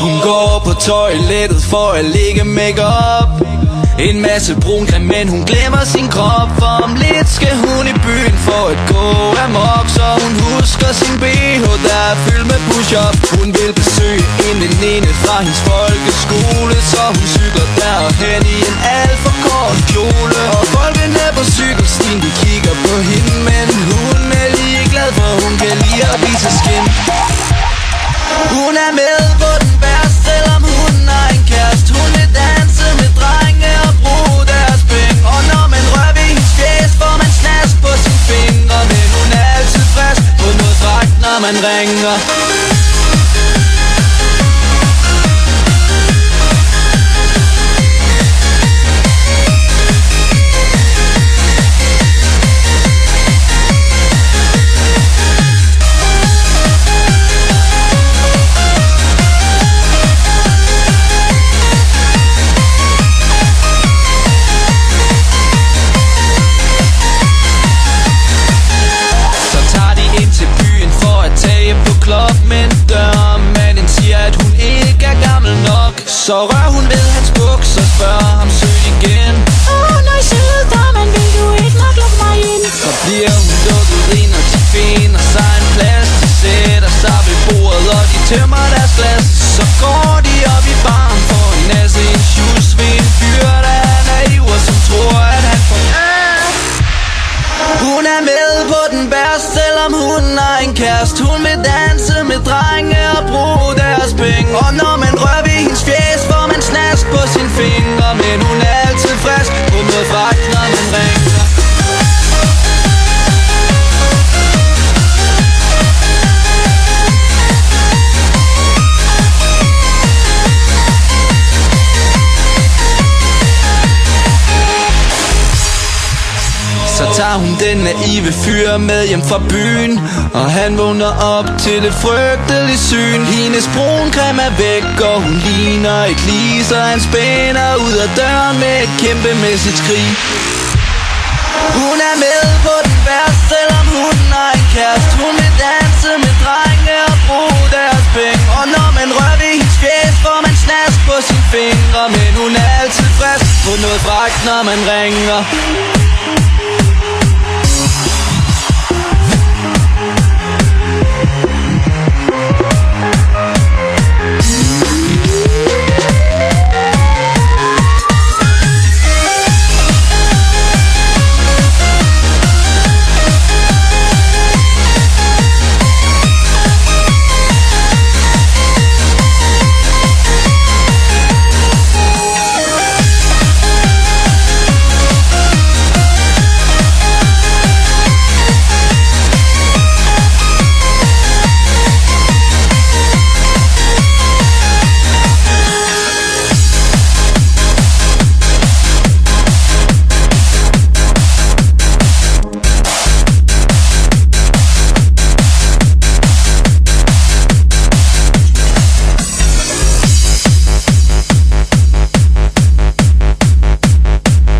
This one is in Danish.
Hun går på toilettet for at lægge make-up. En masse brun creme, men hun glemmer sin krop. For om lidt skal hun i byen for at gå amok. Så hun husker sin BH, der er fyldt med push-up. Hun vil besøge en veninde fra hendes folkeskole, så hun cykler derhen i en alt for kort kjole. Og folkene på cykelstien, de kigger på hende, men hun er lige glad, for hun kan lide at vise skin. Hun er med på den værste, selvom hun har en kæreste. Hun vil danse med drenge og bruge deres penge. Og når man rører ved hendes fjes, får man snask på sine fingre. Men hun er altid frisk på noget dragt, når man ringer. Men dørmanden siger, at hun ikke er gammel nok. Så rører hun ved hans buks og spørger ham søg igen. Nej, søde damen, vil du ikke nok lukke mig ind? Så bliver hun dukket ind, og de finder sig en plads. De sætter sig ved bordet, og de tømmer deres glas. Så går de op i baren for en nasse en shoes ved en fyr, der er naiv og som tror, at han får Hun er med på den værste, selvom hun har en kæreste. Hun vil danse med drenge og bruge deres penge. Og når man rører ved hendes fjes, får man snask på sine fingre. Men hun er altid frisk på noget fragt, når man ringer. Så tager hun den naive fyr med hjem fra byen, og han vågner op til et frygteligt syn. Hendes bruncreme er væk, og hun ligner ikke lige, så han spænder ud af døren med et kæmpemæssigt skrig. Hun er med på den værste, selvom hun har en kæreste. Hun vil danse med drenge og bruge deres penge. Og når man rører ved hendes fjes, får man snask på sine fingre. Men hun er altid frisk på noget fragt, når man ringer.